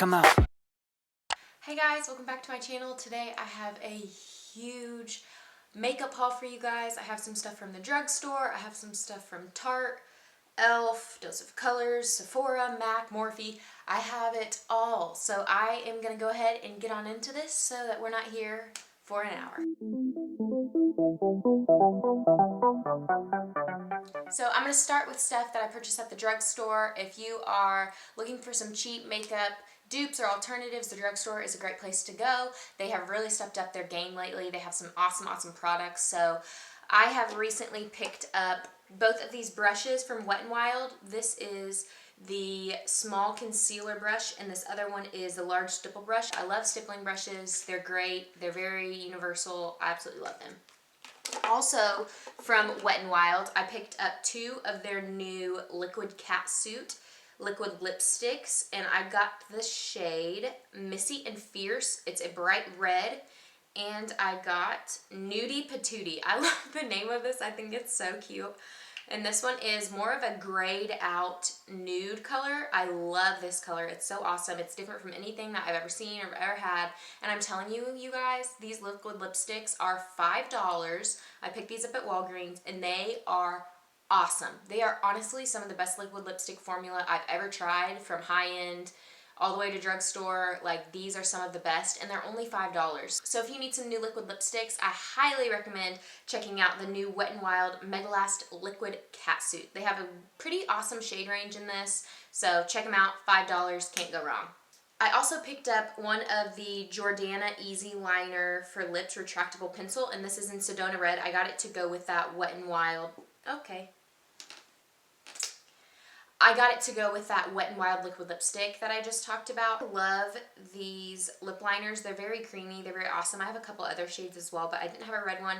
come out. Hey guys, welcome back to my channel. Today I have a huge makeup haul for you guys. I have some stuff from the drugstore. I have some stuff from Tarte, e.l.f, Dose of Colors, Sephora, MAC, Morphe. I have it all. So I am going to go ahead and get on into this so that we're not here for an hour. So I'm going to start with stuff that I purchased at the drugstore. If you are looking for some cheap makeup dupes or alternatives, the drugstore is a great place to go. They have really stepped up their game lately. They have some awesome products. So I have recently picked up both of these brushes from Wet n Wild. This is the small concealer brush and this other one is the large stipple brush. I love stippling brushes. They're great. They're very universal. I absolutely love them. Also from Wet n Wild, I picked up two of their new liquid catsuit liquid lipsticks, and I got the shade Missy and Fierce. It's a bright red, and I got Nudie Patootie. I love the name of this. I think it's so cute. And this one is more of a grayed out nude color. I love this color. It's so awesome. It's different from anything that I've ever seen or ever had. And I'm telling you, you guys, these liquid lipsticks are $5. I picked these up at Walgreens and they are awesome. They are honestly some of the best liquid lipstick formula I've ever tried, from high-end all the way to drugstore. Like, these are some of the best, and they're only $5. So if you need some new liquid lipsticks, I highly recommend checking out the new Wet n Wild Mega Last Liquid Catsuit. They have a pretty awesome shade range in this, so check them out. $5, can't go wrong. I also picked up one of the Jordana Easyliner for Lips retractable pencil, and this is in Sedona Red. I got it to go with that Wet n Wild. Okay. I got it to go with that Wet n Wild liquid lipstick that I just talked about. I love these lip liners. They're very creamy. They're very awesome. I have a couple other shades as well, but I didn't have a red one.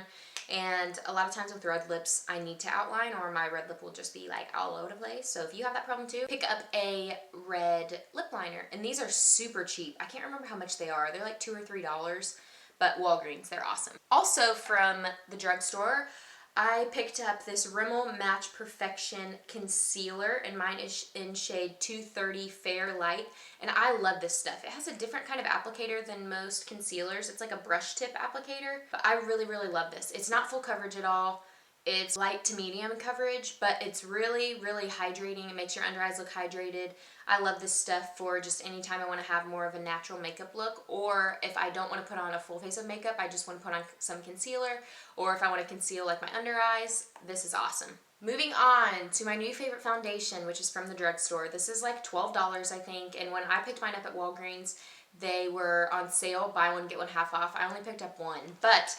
And a lot of times with red lips, I need to outline or my red lip will just be like all over the place. So if you have that problem too, pick up a red lip liner. And these are super cheap. I can't remember how much they are. They're like $2 or $3, but Walgreens, they're awesome. Also from the drugstore, I picked up this Rimmel Match Perfection Concealer, and mine is in shade 230 Fair Light, and I love this stuff. It has a different kind of applicator than most concealers. It's like a brush tip applicator, but I really love this. It's not full coverage at all. It's light to medium coverage, but it's really hydrating. It makes your under eyes look hydrated. I love this stuff for just any time I want to have more of a natural makeup look, or if I don't want to put on a full face of makeup, I just want to put on some concealer, or if I want to conceal like my under eyes, this is awesome. Moving on to my new favorite foundation, which is from the drugstore. This is like $12, I think, and when I picked mine up at Walgreens, they were on sale, buy one, get one half off. I only picked up one, but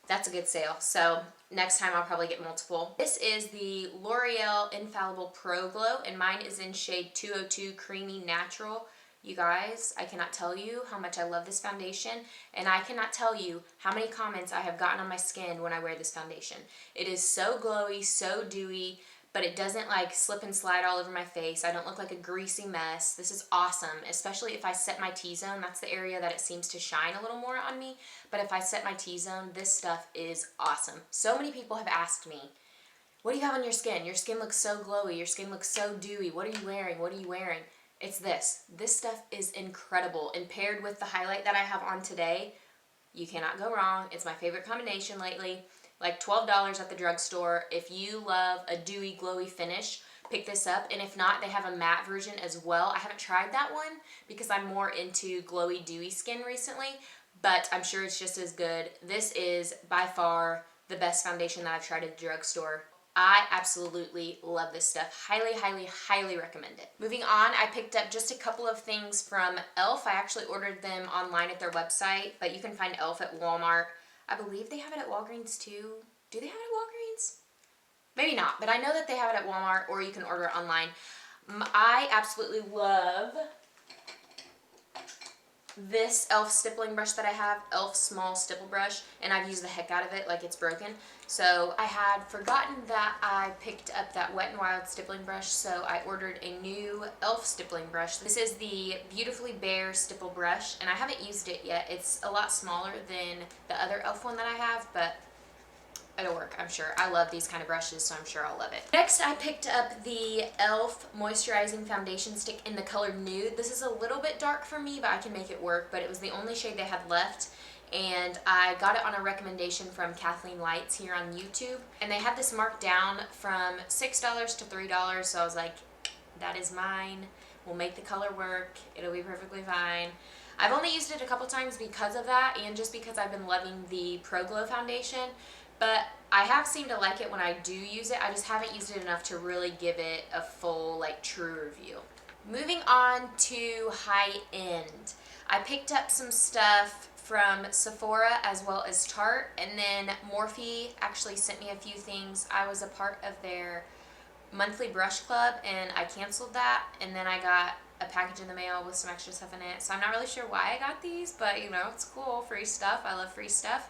that's a good sale, so next time I'll probably get multiple. This is the L'Oreal Infallible Pro Glow, and mine is in shade 202 Creamy Natural. You guys, I cannot tell you how much I love this foundation, and I cannot tell you how many comments I have gotten on my skin when I wear this foundation. It is so glowy, so dewy, but it doesn't like slip and slide all over my face. I don't look like a greasy mess. This is awesome, especially if I set my T-zone. That's the area that it seems to shine a little more on me. But if I set my T-zone, this stuff is awesome. So many people have asked me, what do you have on your skin? Your skin looks so glowy. Your skin looks so dewy. What are you wearing? What are you wearing? It's this. This stuff is incredible. And paired with the highlight that I have on today, you cannot go wrong. It's my favorite combination lately. Like $12 at the drugstore. If you love a dewy, glowy finish, pick this up. And if not, they have a matte version as well. I haven't tried that one because I'm more into glowy, dewy skin recently, but I'm sure it's just as good. This is by far the best foundation that I've tried at the drugstore. I absolutely love this stuff. Highly recommend it. Moving on, I picked up just a couple of things from e.l.f. I actually ordered them online at their website, but you can find e.l.f. at Walmart. I believe they have it at Walgreens too. Do they have it at Walgreens? Maybe not, but I know that they have it at Walmart, or you can order it online. I absolutely love this e.l.f. stippling brush that I have, e.l.f. small stipple brush, and I've used the heck out of it like it's broken. So I had forgotten that I picked up that Wet n Wild stippling brush, so I ordered a new e.l.f. stippling brush. This is the Beautifully Bare stipple brush, and I haven't used it yet. It's a lot smaller than the other e.l.f. one that I have, but it'll work, I'm sure. I love these kind of brushes, so I'm sure I'll love it. Next, I picked up the e.l.f. moisturizing foundation stick in the color Nude. This is a little bit dark for me, but I can make it work, but it was the only shade they had left. And I got it on a recommendation from Kathleen Lights here on YouTube. And they had this marked down from $6 to $3, so I was like, that is mine. We'll make the color work. It'll be perfectly fine. I've only used it a couple times because of that, and just because I've been loving the Pro Glow foundation. But I have seemed to like it when I do use it. I just haven't used it enough to really give it a full, like, true review. Moving on to high end. I picked up some stuff from Sephora as well as Tarte, and then Morphe actually sent me a few things. I was a part of their monthly brush club and I canceled that, and then I got a package in the mail with some extra stuff in it. So I'm not really sure why I got these, but you know, it's cool, free stuff. I love free stuff.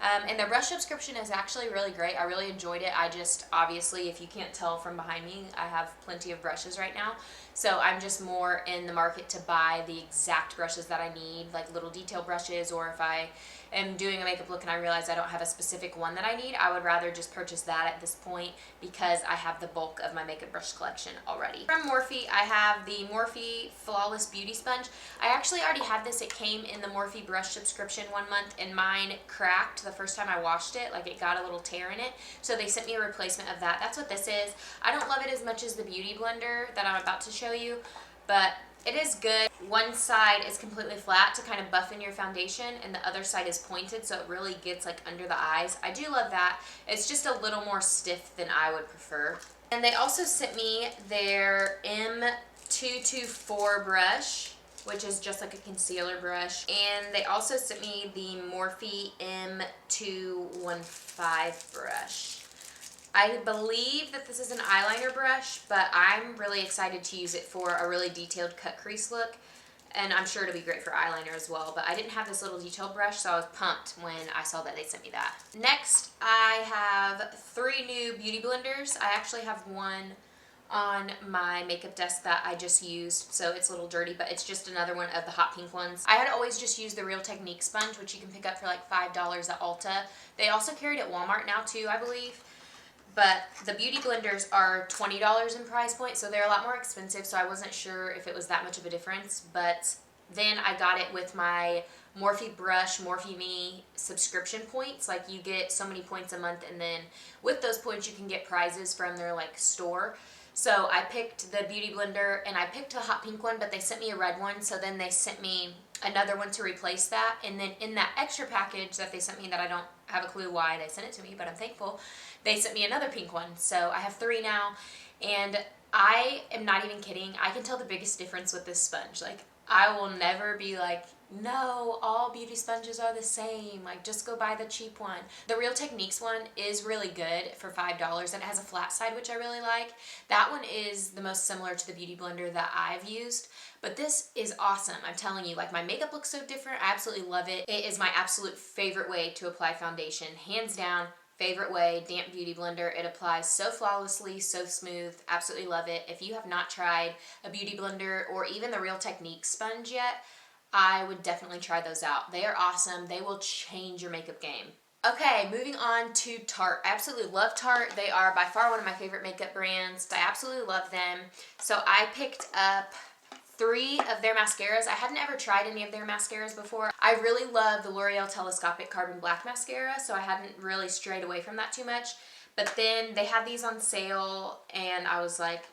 And their brush subscription is actually really great. I really enjoyed it. I just, obviously, if you can't tell from behind me, I have plenty of brushes right now. So I'm just more in the market to buy the exact brushes that I need, like little detail brushes, or if I am doing a makeup look and I realize I don't have a specific one that I need, I would rather just purchase that at this point because I have the bulk of my makeup brush collection already. From Morphe, I have the Morphe Flawless Beauty Sponge. I actually already had this. It came in the Morphe brush subscription 1 month, and mine cracked the first time I washed it. Like, it got a little tear in it. So they sent me a replacement of that. That's what this is. I don't love it as much as the Beauty Blender that I'm about to show you, but it is good. One side is completely flat to kind of buff in your foundation, and the other side is pointed, so it really gets like under the eyes. I do love that. It's just a little more stiff than I would prefer. And they also sent me their M224 brush, which is just like a concealer brush. And they also sent me the Morphe M215 brush. I believe that this is an eyeliner brush, but I'm really excited to use it for a really detailed cut crease look. And I'm sure it'll be great for eyeliner as well, but I didn't have this little detailed brush, so I was pumped when I saw that they sent me that. Next, I have 3 new beauty blenders. I actually have one on my makeup desk that I just used, so it's a little dirty, but it's just another one of the hot pink ones. I had always just used the Real Technique sponge, which you can pick up for like $5 at Ulta. They also carried at Walmart now too, I believe. But the beauty blenders are $20 in price point, so they're a lot more expensive, so I wasn't sure if it was that much of a difference. But then I got it with my Morphe Brush, Morphe Me subscription points. Like, you get so many points a month, and then with those points you can get prizes from their like store. So I picked the beauty blender, and I picked a hot pink one, but they sent me a red one, so then they sent me another one to replace that. And then in that extra package that they sent me, that I don't have a clue why they sent it to me, but I'm thankful, they sent me another pink one. So I have 3 now, and I am not even kidding. I can tell the biggest difference with this sponge. Like, I will never be like, no, all beauty sponges are the same. Like, just go buy the cheap one. The Real Techniques one is really good for $5, and it has a flat side, which I really like. That one is the most similar to the beauty blender that I've used, but this is awesome. I'm telling you, like, my makeup looks so different. I absolutely love it. It is my absolute favorite way to apply foundation. Hands down, favorite way, damp beauty blender. It applies so flawlessly, so smooth. Absolutely love it. If you have not tried a beauty blender or even the Real Techniques sponge yet, I would definitely try those out. They are awesome. They will change your makeup game. Okay, moving on to Tarte. I absolutely love Tarte. They are by far one of my favorite makeup brands. I absolutely love them. So I picked up 3 of their mascaras. I hadn't ever tried any of their mascaras before. I really love the L'Oreal Telescopic Carbon Black Mascara, so I hadn't really strayed away from that too much. But then they had these on sale, and I was like,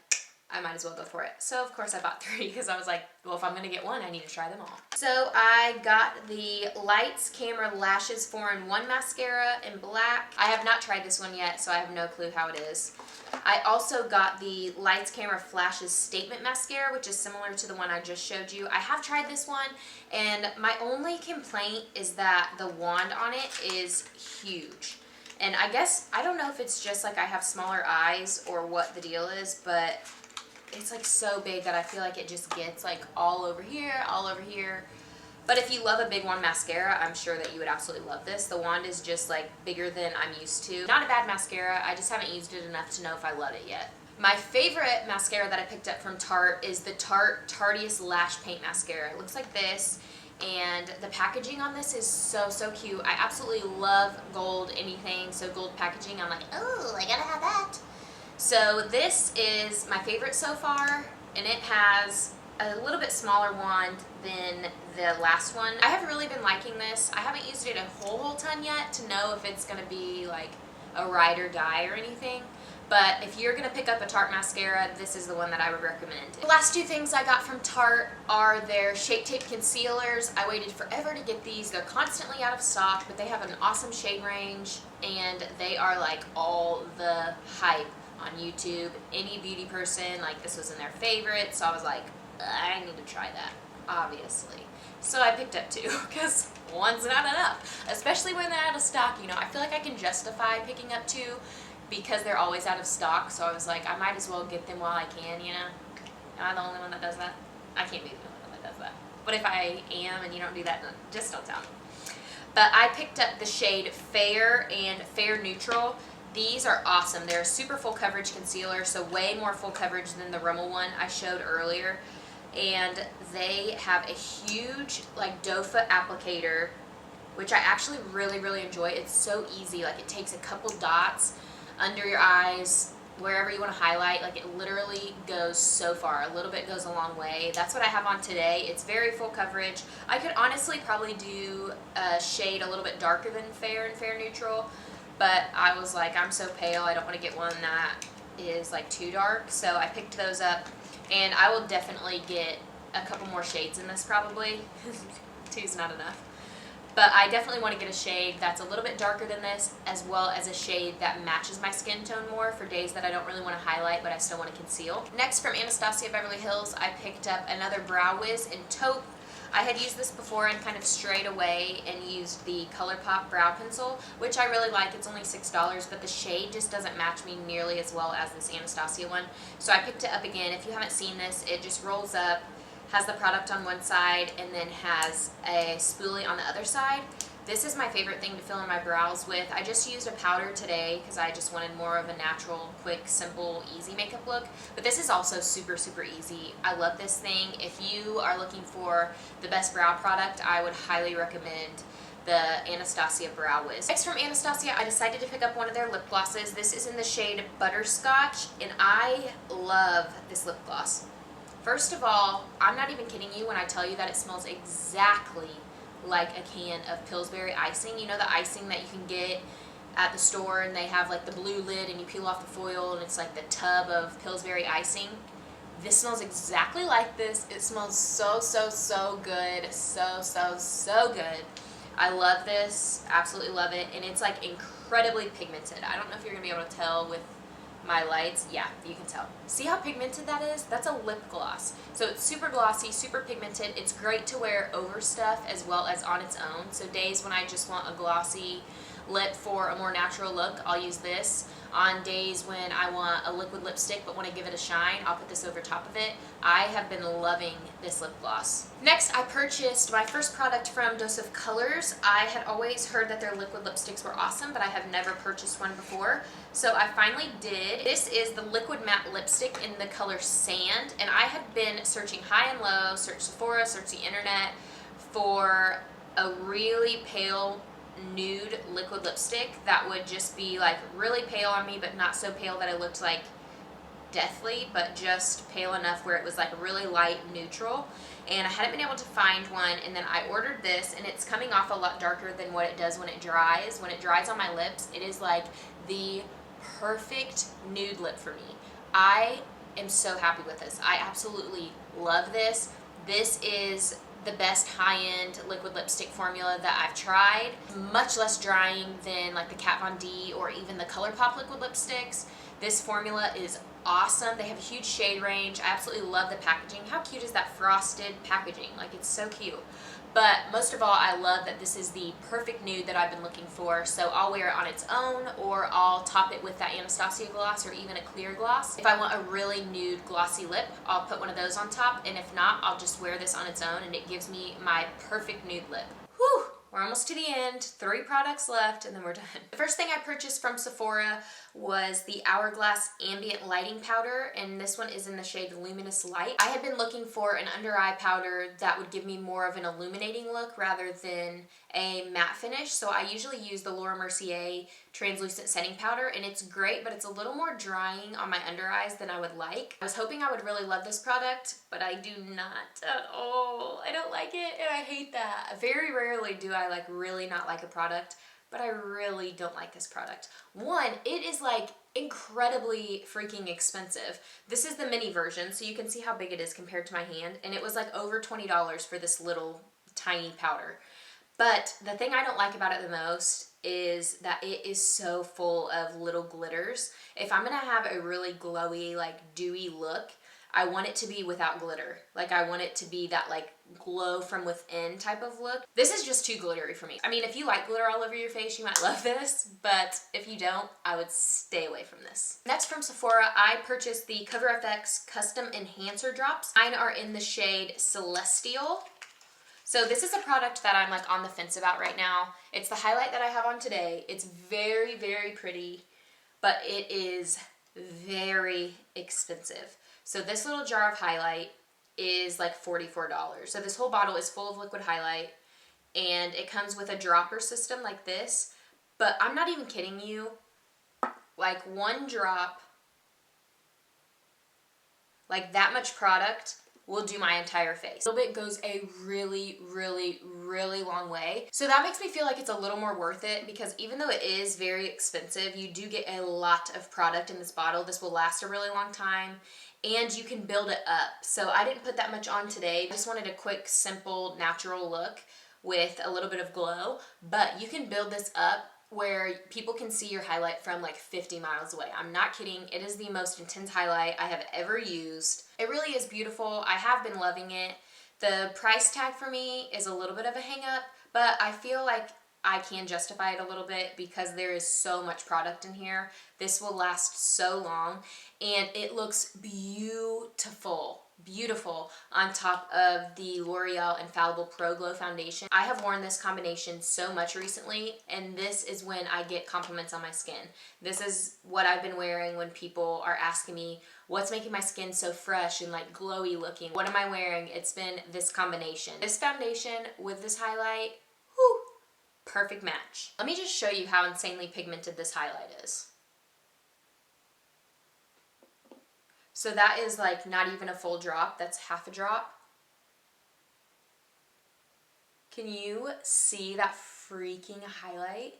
I might as well go for it. So of course I bought 3 because I was like, well, if I'm gonna get one, I need to try them all. So I got the Lights Camera Lashes 4-in-1 mascara in black. I have not tried this one yet, so I have no clue how it is. I also got the Lights Camera Flashes Statement Mascara, which is similar to the one I just showed you. I have tried this one, and my only complaint is that the wand on it is huge. And I guess, I don't know if it's just like I have smaller eyes or what the deal is, but it's like so big that I feel like it just gets like all over here, all over here. But if you love a big wand mascara, I'm sure that you would absolutely love this. The wand is just like bigger than I'm used to. Not a bad mascara, I just haven't used it enough to know if I love it yet. My favorite mascara that I picked up from Tarte is the Tarte Tarteist Lash Paint Mascara. It looks like this, And the packaging on this is so, so cute. I absolutely love gold anything, so gold packaging, I'm like, oh, I gotta have that. So this is my favorite so far, and it has a little bit smaller wand than the last one. I haven't really been liking this. I haven't used it a whole ton yet to know if it's gonna be like a ride or die or anything. But if you're going to pick up a Tarte mascara, this is the one that I would recommend. The last two things I got from Tarte are their Shape Tape Concealers. I waited forever to get these. They're constantly out of stock, but they have an awesome shade range, and they are like all the hype on YouTube. Any beauty person, like this was in their favorites, so I was like, I need to try that, obviously. So I picked up two, because one's not enough. Especially when they're out of stock, you know. I feel like I can justify picking up two, because they're always out of stock, so I was like, I might as well get them while I can, you know? Am I the only one that does that? I can't be the only one that does that. But if I am and you don't do that, then just don't tell me. But I picked up the shade Fair and Fair Neutral. These are awesome. They're a super full coverage concealer, so way more full coverage than the Rimmel one I showed earlier. And they have a huge, like, doe foot applicator, which I actually really, really enjoy. It's so easy. Like, it takes a couple dots under your eyes, wherever you want to highlight. Like, it literally goes so far. A little bit goes a long way. That's what I have on today. It's very full coverage. I could honestly probably do a shade a little bit darker than Fair and Fair Neutral, but I was like, I'm so pale, I don't want to get one that is like too dark, so I picked those up, and I will definitely get a couple more shades in this probably. Two's not enough. But I definitely want to get a shade that's a little bit darker than this, as well as a shade that matches my skin tone more for days that I don't really want to highlight but I still want to conceal. Next, from Anastasia Beverly Hills, I picked up another Brow Wiz in taupe. I had used this before and kind of strayed away and used the ColourPop Brow Pencil, which I really like. It's only $6, but the shade just doesn't match me nearly as well as this Anastasia one. So I picked it up again. If you haven't seen this, it just rolls up, has the product on one side, and then has a spoolie on the other side. This is my favorite thing to fill in my brows with. I just used a powder today because I just wanted more of a natural, quick, simple, easy makeup look. But this is also super, super easy. I love this thing. If you are looking for the best brow product, I would highly recommend the Anastasia Brow Wiz. Next, from Anastasia, I decided to pick up one of their lip glosses. This is in the shade Butterscotch, and I love this lip gloss. First of all, I'm not even kidding you when I tell you that it smells exactly like a can of Pillsbury icing. You know, the icing that you can get at the store, and they have like the blue lid and you peel off the foil and it's like the tub of Pillsbury icing. This smells exactly like this. It smells so, so, so good. So, so, so good. I love this. Absolutely love it. And it's like incredibly pigmented. I don't know if you're going to be able to tell with my lights. Yeah, you can tell. See how pigmented that is? That's a lip gloss. So it's super glossy, super pigmented. It's great to wear over stuff as well as on its own. So days when I just want a glossy lip for a more natural look, I'll use this. On days when I want a liquid lipstick but want to give it a shine, I'll put this over top of it. I have been loving this lip gloss. Next, I purchased my first product from Dose of Colors. I had always heard that their liquid lipsticks were awesome, but I have never purchased one before. So I finally did. This is the liquid matte lipstick in the color Sand, and I had been searching high and low, searched Sephora, searched the internet for a really pale nude liquid lipstick that would just be like really pale on me, but not so pale that it looked like deathly, but just pale enough where it was like really light neutral. And I hadn't been able to find one, and then I ordered this, and it's coming off a lot darker than what it does when it dries. When it dries on my lips, it is like the perfect nude lip for me. I am so happy with this. I absolutely love this. This is the best high-end liquid lipstick formula that I've tried. Much less drying than like the Kat Von D or even the ColourPop liquid lipsticks. This formula is awesome. They have a huge shade range. I absolutely love the packaging. How cute is that frosted packaging? Like, it's so cute. But most of all, I love that this is the perfect nude that I've been looking for. So I'll wear it on its own, or I'll top it with that Anastasia gloss or even a clear gloss. If I want a really nude glossy lip, I'll put one of those on top. And if not, I'll just wear this on its own, and it gives me my perfect nude lip. Whew! we're almost to the end. 3 products left and then we're done. The first thing I purchased from Sephora was the Hourglass Ambient Lighting Powder, and this one is in the shade Luminous Light. I had been looking for an under eye powder that would give me more of an illuminating look rather than a matte finish, so I usually use the Laura Mercier translucent setting powder, and it's great, but it's a little more drying on my under eyes than I would like. I was hoping I would really love this product, but I do not at all. I don't like it and I hate that. Very rarely do I like really not like a product, but I really don't like this product. One, it is like incredibly freaking expensive. This is the mini version, so you can see how big it is compared to my hand, and it was like over $20 for this little tiny powder. But the thing I don't like about it the most is that it is so full of little glitters. If I'm gonna have a really glowy, like dewy look, I want it to be without glitter. Like I want it to be that like glow from within type of look. This is just too glittery for me. I mean, if you like glitter all over your face, you might love this, but if you don't, I would stay away from this. Next, from Sephora, I purchased the CoverFX Custom Enhancer Drops. Mine are in the shade Celestial. So this is a product that I'm like on the fence about right now. It's the highlight that I have on today. It's very, very pretty, but it is very expensive. So this little jar of highlight is like $44. So this whole bottle is full of liquid highlight, and it comes with a dropper system like this. But I'm not even kidding you, like one drop, like that much product will do my entire face. A little bit goes a really, really, really long way. So that makes me feel like it's a little more worth it, because even though it is very expensive, you do get a lot of product in this bottle. This will last a really long time, and you can build it up. So I didn't put that much on today. I just wanted a quick, simple, natural look with a little bit of glow, but you can build this up where people can see your highlight from like 50 miles away. I'm not kidding. It is the most intense highlight I have ever used. It really is beautiful. I have been loving it. The price tag for me is a little bit of a hang up, but I feel like I can justify it a little bit because there is so much product in here. This will last so long, and it looks beautiful. Beautiful on top of the L'Oreal Infallible Pro Glow Foundation. I have worn this combination so much recently, and this is when I get compliments on my skin. This is what I've been wearing when people are asking me, what's making my skin so fresh and like glowy looking? What am I wearing? It's been this combination. This foundation with this highlight, whew, perfect match. Let me just show you how insanely pigmented this highlight is. So that is like not even a full drop, that's half a drop. Can you see that freaking highlight?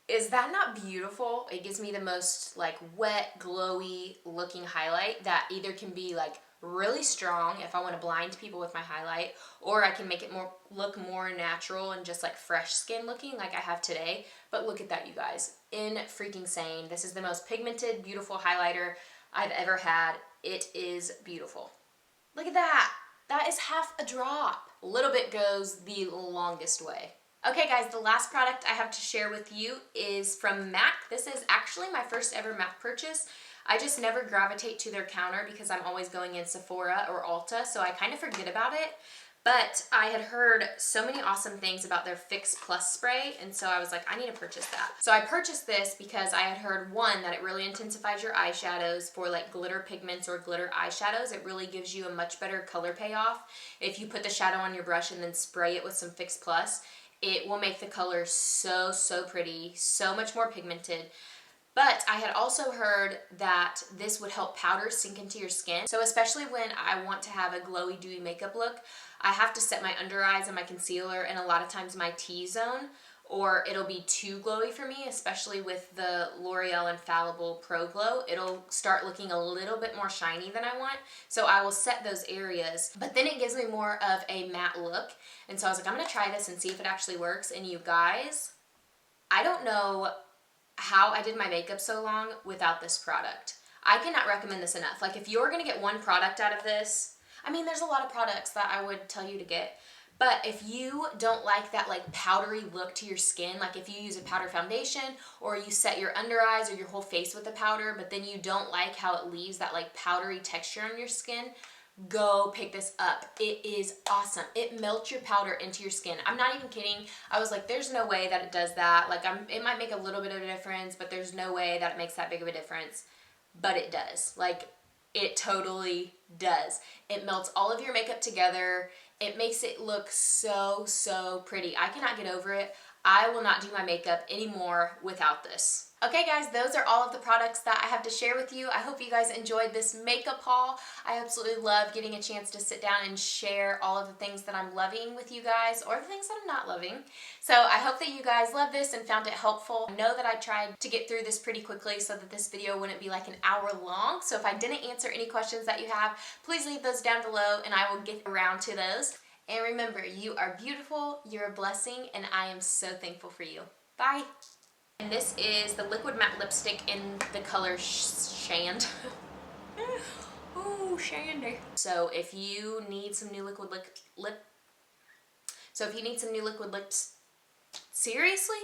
Is that not beautiful? It gives me the most like wet, glowy looking highlight that either can be like really strong if I want to blind people with my highlight, or I can make it look more natural and just like fresh skin looking like I have today. But look at that, you guys. Freaking insane. This is the most pigmented, beautiful highlighter I've ever had. It is beautiful. Look at that. That is half a drop. A little bit goes the longest way. Okay guys, the last product I have to share with you is from MAC. This is actually my first ever MAC purchase. I just never gravitate to their counter because I'm always going in Sephora or Ulta, so I kind of forget about it. But I had heard so many awesome things about their Fix Plus spray, and so I was like, I need to purchase that. So I purchased this because I had heard, one, that it really intensifies your eyeshadows for like glitter pigments or glitter eyeshadows. It really gives you a much better color payoff. If you put the shadow on your brush and then spray it with some Fix Plus, it will make the color so, so pretty, so much more pigmented. But I had also heard that this would help powders sink into your skin. So especially when I want to have a glowy, dewy makeup look, I have to set my under eyes and my concealer and a lot of times my T-zone, or it'll be too glowy for me, especially with the L'Oreal Infallible Pro Glow. It'll start looking a little bit more shiny than I want. So I will set those areas, but then it gives me more of a matte look. And so I was like, I'm gonna try this and see if it actually works. And you guys, I don't know how I did my makeup so long without this product. I cannot recommend this enough. Like if you're gonna get one product out of this, I mean, there's a lot of products that I would tell you to get, but if you don't like that like powdery look to your skin, like if you use a powder foundation or you set your under eyes or your whole face with a powder, but then you don't like how it leaves that like powdery texture on your skin, go pick this up. It is awesome. It melts your powder into your skin. I'm not even kidding. I was like, there's no way that it does that. Like, it might make a little bit of a difference, but there's no way that it makes that big of a difference. But it does. Like, it totally does. It melts all of your makeup together. It makes it look so, so pretty. I cannot get over it. I will not do my makeup anymore without this. Okay guys, those are all of the products that I have to share with you. I hope you guys enjoyed this makeup haul. I absolutely love getting a chance to sit down and share all of the things that I'm loving with you guys, or the things that I'm not loving. So I hope that you guys love this and found it helpful. I know that I tried to get through this pretty quickly so that this video wouldn't be like an hour long. So if I didn't answer any questions that you have, please leave those down below and I will get around to those. And remember, you are beautiful, you're a blessing, and I am so thankful for you. Bye. And this is the liquid matte lipstick in the color Shand. Ooh, Shandy. So if you need some new liquid lips, seriously?